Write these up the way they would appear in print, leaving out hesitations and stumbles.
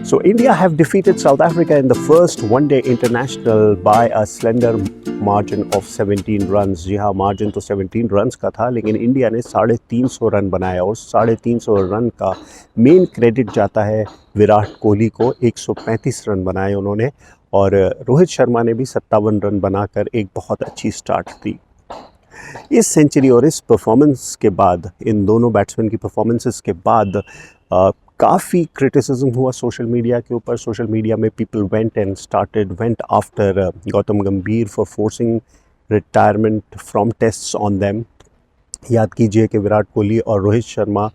So India have defeated South Africa in the first one-day international by a slender margin of 17 runs. जी हाँ, margin तो 17 runs का था, लेकिन India ने 350 run बनाया और 350 रन का मेन क्रेडिट जाता है विराट कोहली को। 135 रन बनाए उन्होंने और रोहित शर्मा ने भी 57 रन बनाकर एक बहुत अच्छी स्टार्ट दी। इस सेंचुरी और इस परफॉर्मेंस के बाद, इन दोनों बैट्समैन की परफॉर्मेंसेस के बाद काफ़ी क्रिटिसिज्म हुआ सोशल मीडिया के ऊपर। सोशल मीडिया में पीपल वेंट आफ्टर गौतम गंभीर for forcing retirement from tests on them. याद कीजिए कि विराट कोहली और रोहित शर्मा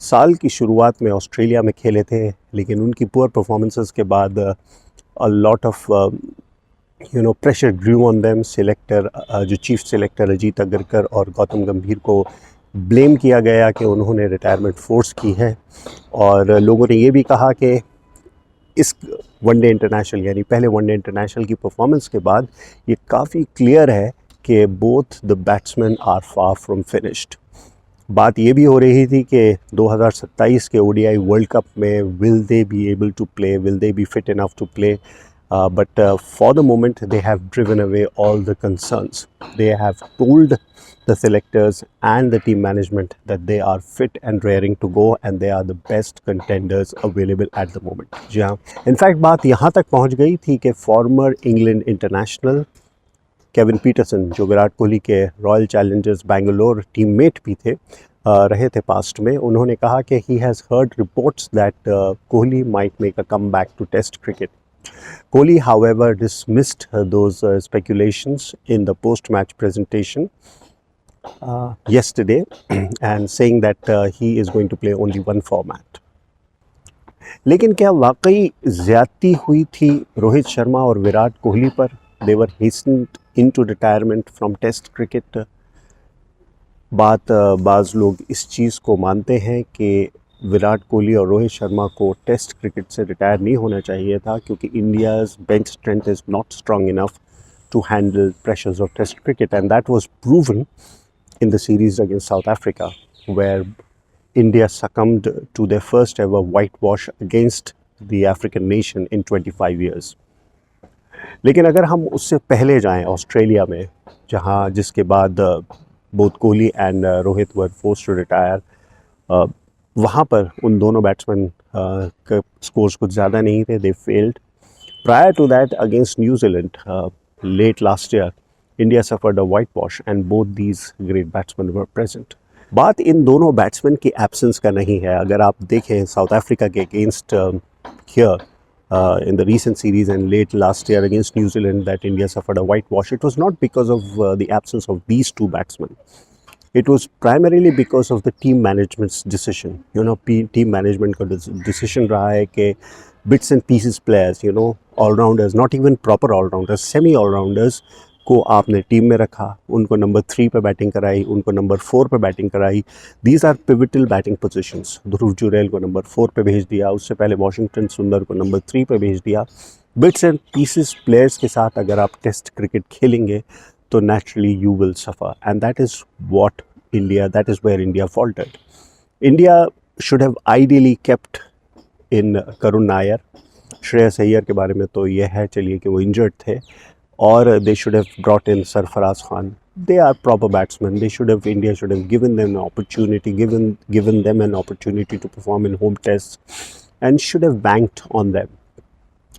साल की शुरुआत में ऑस्ट्रेलिया में खेले थे, लेकिन उनकी पुअर परफॉर्मेंसेस के बाद a lot of pressure grew on them. Selector जो चीफ सिलेक्टर अजीत अगरकर और गौतम गंभीर को ब्लेम किया गया कि उन्होंने रिटायरमेंट फोर्स की है, और लोगों ने ये भी कहा कि इस वनडे इंटरनेशनल यानी पहले वनडे इंटरनेशनल की परफॉर्मेंस के बाद ये काफ़ी क्लियर है कि both the batsman are far from finished. बात ये भी हो रही थी कि 2027 के ओडीआई वर्ल्ड कप में will they be able to play, will they be fit enough to play, but for the moment they have driven away all the concerns. They have told the selectors and the team management that they are fit and raring to go and they are the best contenders available at the moment. जी हाँ, in fact बात यहाँ तक पहुँच गई थी कि farmer England international Kevin Pietersen, जो विराट कोहली के रॉयल चैलेंजर्स बेंगलोर टीममेट भी थे रहे थे पास्ट में, उन्होंने कहा कि he has heard reports that Kohli might make a comeback to test cricket. Kohli, however, dismissed those speculations in the post-match presentation yesterday and saying that he is going to play only one format. लेकिन क्या वाकई ज़्यादती हुई थी रोहित शर्मा और विराट कोहली पर? They were hastened into retirement from Test cricket. बाज़ लोग इस चीज़ को मानते हैं कि विराट कोहली और रोहित शर्मा को टेस्ट क्रिकेट से रिटायर नहीं होना चाहिए था, क्योंकि India's bench strength is not strong enough to handle pressures of test cricket, and that was proven in the series against South Africa where India succumbed to their first ever whitewash against the African nation in 25 years. लेकिन अगर हम उससे पहले जाएं Australia में, जहां जिसके बाद both Kohli and Rohit were forced to retire, वहाँ पर उन दोनों बैट्समैन के स्कोर्स कुछ ज़्यादा नहीं थे, they failed. Prior to that against New Zealand late last year, India suffered a white wash and both these great batsman were present. बात इन दोनों बैट्समैन की एब्सेंस का नहीं है. अगर आप देखें साउथ अफ्रीका के against here in the recent series and late last year against New Zealand that India suffered a whitewash, it was not because of the absence of these two batsmen. It was primarily because of the team management's decision. Team management का decision रहा है कि bits and pieces players, all-rounders, not even proper all-rounders, semi-all-rounders को आपने team में रखा, उनको number 3 पे बैटिंग कराई, उनको नंबर 4 पे बैटिंग कराई. These are pivotal batting positions. Dhruv Jurel को नंबर 4 पे भेज दिया, उससे पहले वॉशिंगटन सुंदर को नंबर 3 पे भेज दिया. बिट्स एंड पीसेस प्लेयर्स के साथ अगर आप टेस्ट क्रिकेट खेलेंगे तो naturally you will suffer, and that is what India, that is where India faulted. India should have ideally kept in Karun Nair. Shreyas Iyer के बारे में तो यह है चलिए कि वो इंजर्ड थे, or they should have brought in Sarfaraz Khan. They are proper batsmen. India should have given them an opportunity, given them an opportunity to perform in home tests, and should have banked on them.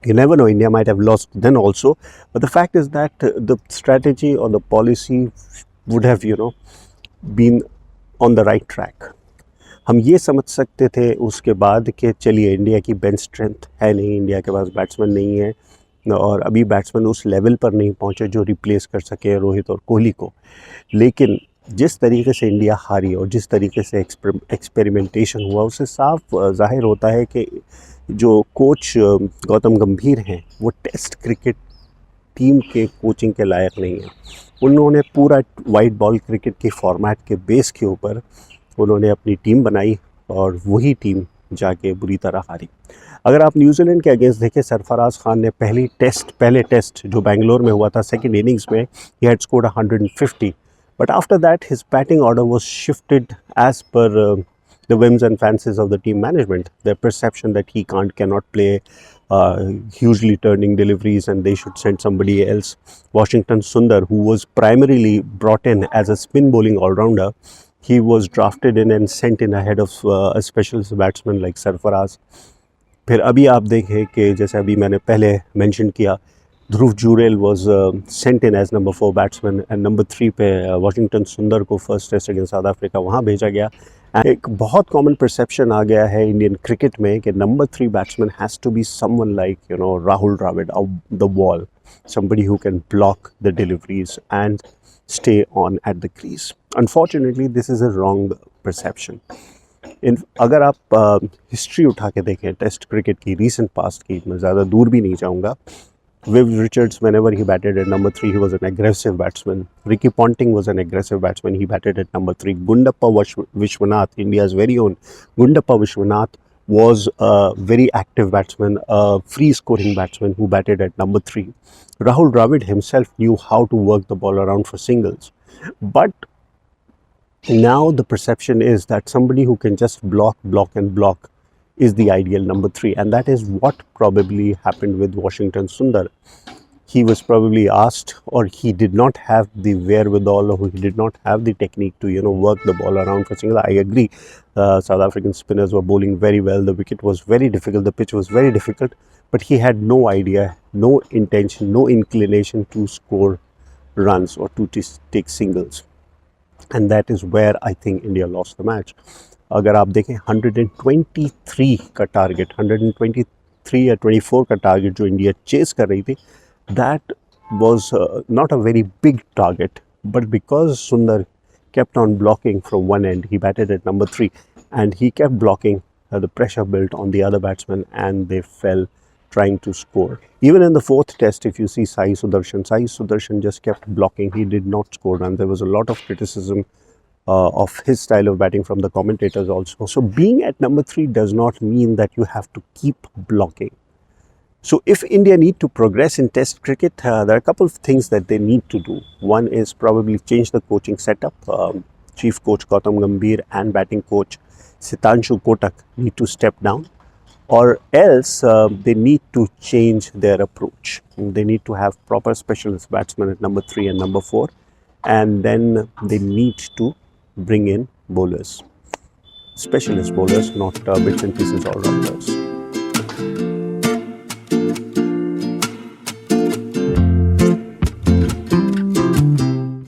You never know, India might have lost then also, but the fact is that the strategy or the policy would have, been on the right track. हम ये समझ सकते थे उसके बाद कि चलिए India की बेंच स्ट्रेंथ है नहीं, इंडिया के पास बैट्समैन नहीं है और अभी बैट्समैन उस लेवल पर नहीं पहुंचे जो रिप्लेस कर सके रोहित और कोहली को. लेकिन जिस तरीके से इंडिया हारी और जिस तरीके से एक्सपेरिमेंटेशन हुआ, उससे साफ जाहिर होता है कि जो कोच गौतम गंभीर हैं वो टेस्ट क्रिकेट टीम के कोचिंग के लायक नहीं है. उन्होंने पूरा वाइट बॉल क्रिकेट के फॉर्मेट के बेस के ऊपर उन्होंने अपनी टीम बनाई और वही टीम जाके बुरी तरह हारी. अगर आप न्यूजीलैंड के अगेंस्ट देखें, सरफराज खान ने पहले टेस्ट जो बेंगलोर में हुआ था, सेकंड इनिंग्स में ही had scored 150, but after that his batting order was shifted as per the whims and fancies of the team management, their perception that he cannot play hugely turning deliveries and they should send somebody else. Washington Sundar, who was primarily brought in as a spin bowling all-rounder, he was drafted in and sent in ahead of a specialist batsman like Sarfaraz. फिर अभी आप देखें कि जैसे अभी मैंने पहले mention किया, Dhruv Jurel was sent in as number 4 batsman and number 3 पे वाशिंगटन सुंदर को first test against South Africa वहाँ भेजा गया. एक बहुत कॉमन परसेप्शन आ गया है इंडियन क्रिकेट में कि number 3 batsman has to be someone like Rahul Dravid of the wall, somebody who can block the deliveries and stay on at the crease. Unfortunately, this is a wrong perception. अगर आप history उठा के देखें test cricket की recent past की, मैं ज़्यादा दूर भी नहीं जाऊँगा. Viv Richards, whenever he batted at number 3, he was an aggressive batsman. Ricky Ponting was an aggressive batsman. He batted at number 3. Gundappa Vishwanath, India's very own Gundappa Vishwanath, was a very active batsman, a free scoring batsman who batted at number 3. Rahul Dravid himself knew how to work the ball around for singles. But now the perception is that somebody who can just block is the ideal number 3, and that is what probably happened with Washington Sundar. He was probably asked, or he did not have the wherewithal, or he did not have the technique to work the ball around for single. I agree, South African spinners were bowling very well. The wicket was very difficult, the pitch was very difficult, but he had no idea, no intention, no inclination to score runs or to take singles, and that is where I think India lost the match. अगर आप देखें 123 का target, 123 या 24 का target जो India chess कर रही थी, that was not a very big target, but because सुंदर kept on blocking from one end, he batted at number 3 and he kept blocking, the pressure built on the other batsmen and they fell trying to score. Even in the 4th test, if you see Sai Sudarshan just kept blocking, he did not score runs. There was a lot of criticism of his style of batting from the commentators also. So being at number 3 does not mean that you have to keep blocking. So if India need to progress in test cricket, there are a couple of things that they need to do. One is probably change the coaching setup. Chief coach Gautam Gambhir and batting coach Sitanshu Kotak need to step down, or else they need to change their approach. They need to have proper specialist batsmen at number 3 and number 4, and then they need to bring in bowlers, specialist bowlers, not bits and pieces all-rounders.